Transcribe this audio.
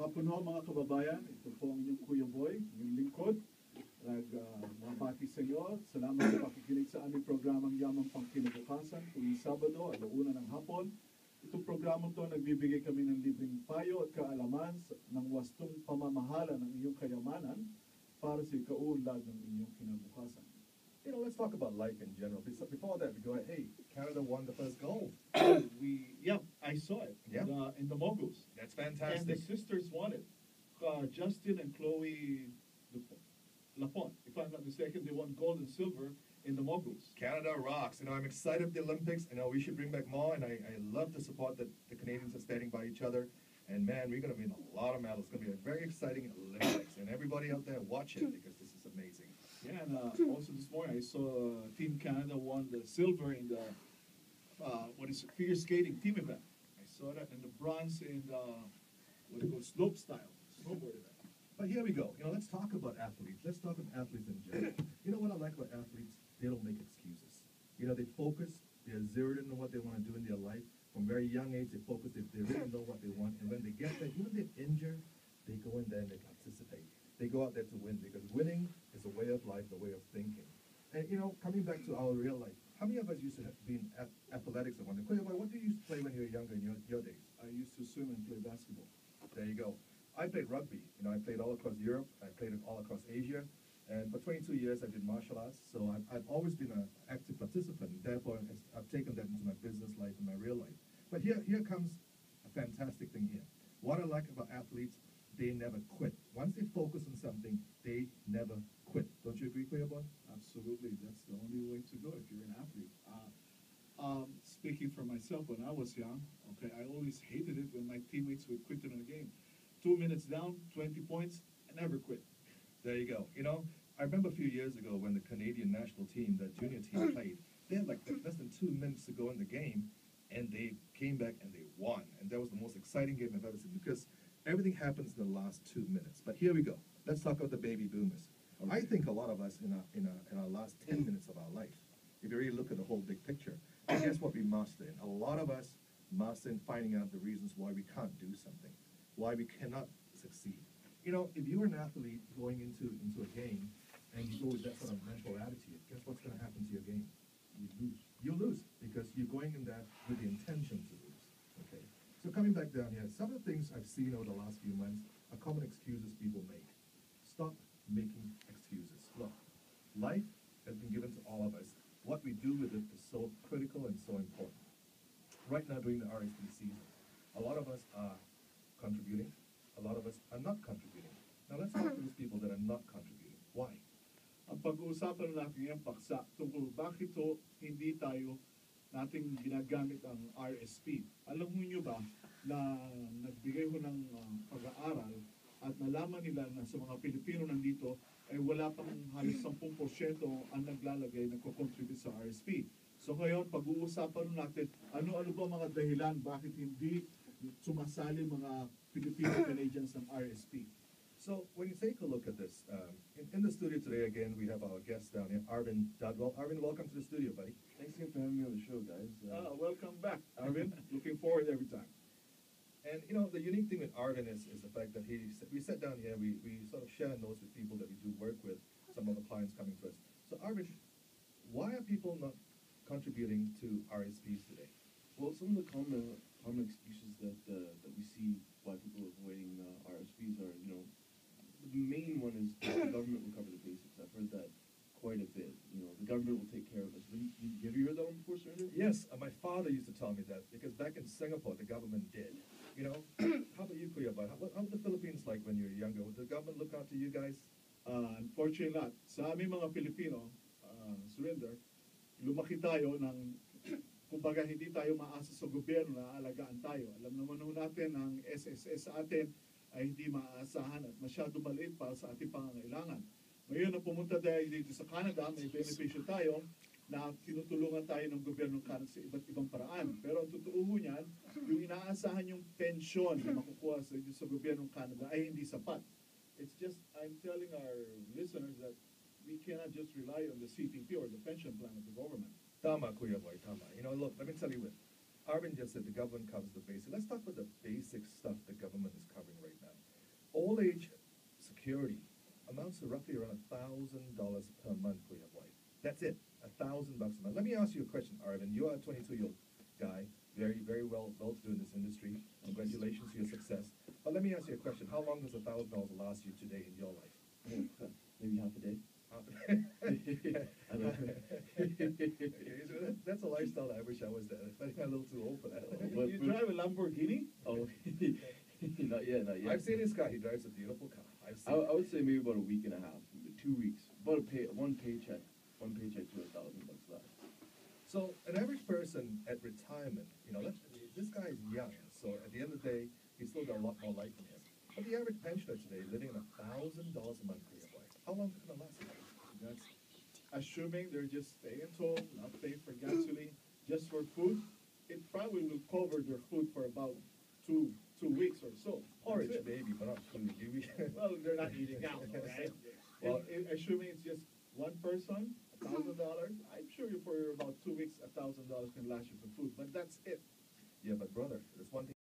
hapon ho mga kababayan. Ito po ang inyong Kuya Boy, yung lingkod. Mabati sa inyo. Salamat sa pakikinig sa aming programang Yamang Pangkinabukasan. Tuwing Sabado, alauna ng hapon. Itong programang to, nagbibigay kami ng libreng payo at kaalaman ng wastong pamamahala ng iyong kayamanan para sa ikaunlad ng inyong kinabukasan. You know, let's talk about life in general. Before that, we go, hey, Canada won the first goal. I saw it Yeah. in the Moguls. That's And the fantastic. sisters won it. Justin and Chloe Lapont, if I'm not mistaken, they won gold and silver in the Moguls. Canada rocks. You know, I'm excited for the Olympics. You know, we should bring back more, and I love the support that the Canadians are standing by each other. And man, we're going to win a lot of medals. It's going to be a very exciting Olympics. And everybody out there, watch it because this is amazing. Yeah, and also this morning I saw Team Canada won the silver in the figure skating team event. I saw that, and the bronze in the slope style, snowboard event. But here we go. You know, let's talk about athletes. Let's talk about athletes in general. You know what I like about athletes? They don't make excuses. You know, they focus. They're zeroed in on what they want to do in their life. From very young age, they focus. They really know what they want. And when they get there, even if they're injured, they go in there and they participate. They go out there to win because winning is a way of life, a way of thinking. And, you know, coming back to our real life, how many of us used to have been athletics at one time? What did you used to play when you were younger in your days? I used to swim and play basketball. There you go. I played rugby. You know, I played all across Europe. I played it all across Asia. And for 22 years, I did martial arts. So I've always been an active participant. Therefore, I've taken that into my business life and my real life. But here comes a fantastic thing here. What I like about athletes, they never quit. Once they focus on something, they never quit. Don't you agree, Kuya Boy? Absolutely, that's the only way to go if you're an athlete. Speaking for myself, when I was young, okay, I always hated it when my teammates would quit in a game. 2 minutes down, 20 points, I never quit. There you go. You know, I remember a few years ago when the Canadian national team, the junior team, played. They had like less than 2 minutes to go in the game, and they came back and they won. And that was the most exciting game I've ever seen because everything happens in the last 2 minutes. But here we go. Let's talk about the baby boomers. I think a lot of us in our last 10 minutes of our life, if you really look at the whole big picture, guess what we master in? A lot of us master in finding out the reasons why we can't do something, why we cannot succeed. You know, if you're an athlete going into a game and you go with that sort of mental attitude, guess what's going to happen to your game? You lose. You lose because you're going in there with the intention to lose. Okay. So coming back down here, some of the things I've seen over the last few months are common excuses people make. Stop making excuses. Look, life has been given to all of us. What we do with it is so critical and so important. Right now during the RSP season, a lot of us are contributing. A lot of us are not contributing. Now let's talk to those people that are not contributing. Why? Ang pag-uusapan natin ngayong paksa tungkol bakit hindi tayo nating ginagamit ang RSP. Alam niyo ba na nagbigay ho ng pag-aaral at nalaman nila na sa mga Pilipino nandito ay wala pang halos 10% ang naglalagay, nagko-contribute sa RSP. So ngayon, pag-uusapan natin, ano-ano ba mga dahilan bakit hindi sumasali mga Filipino-Canadians ng RSP. So when you take a look at this, in the studio today again, we have our guest down here, Arvin Dudwell. Arvin, welcome to the studio, buddy. Thanks again for having me on the show, guys. Welcome back, Arvin. Looking forward every time. And you know, the unique thing with Arvin is the fact that we sat down here, we sort of share notes with people that we do work with, some of the clients coming to us. So Arvin, why are people not contributing to RSPs today? Well, some of the common excuses that we see why people are avoiding RSPs are, the main one is the government will cover the basics. I've heard that quite a bit. The government will take care of us. Have you heard that one before, sir? Yes, my father used to tell me that because back in Singapore, the government did. You know, how about you, Kuya? How about the Philippines like when you were younger? Would the government look after you guys? Unfortunately not. Sa aming mga Pilipino, surrender, lumaki tayo ng, kumbaga hindi tayo maasa sa gobyerno na alagaan tayo. Alam naman natin ang SSS sa atin ay hindi maaasahan at masyado maliit para sa ating pangangailangan. Ngayon na pumunta tayo dito sa Canada, may benepisyo tayo na tinutulungan tayo ng gobyerno ng Canada sa iba't ibang paraan. Pero ang totoo niyan, yung inaasahan yung pensyon na makukuha sa gobyerno ng Canada ay hindi sapat. It's just, I'm telling our listeners that we cannot just rely on the CPP or the pension plan of the government. Tama, Kuya Boy, tama. You know, look, let me tell you what. Arvin just said the government covers the basics. Let's talk about the basic stuff the government is covering right now. old age security amounts to roughly around $1,000 per month for your wife. That's it, $1,000 a month. Let me ask you a question, Arvin. You are a 22-year-old guy, very well to do in this industry. Congratulations to your success. But let me ask you a question. How long does $1,000 last you today in your life? Maybe half a day. I don't know. That's a lifestyle that I wish I was there. I'm a little too old for that. But- You drive a Lamborghini? Oh, not yet. I've seen this guy. He drives a beautiful car. I've seen I would say maybe about a week and a half, 2 weeks. About one paycheck to $1,000 left. So an average person at retirement, this guy is young, so at the end of the day, he's still got a lot more life in him. But the average pensioner today, living on $1,000 a month for your wife, how long is it gonna last? That's assuming they're just staying at home, not paying for gasoline, just for food. It probably will cover their food for about two weeks or so. Porridge, That's it. maybe, but not food. Well, they're not eating out, right? Well- Assuming it's just one person, $1,000, I'm sure for about 2 weeks, $1,000 can last you for food, but that's it. Yeah, but brother, there's one thing.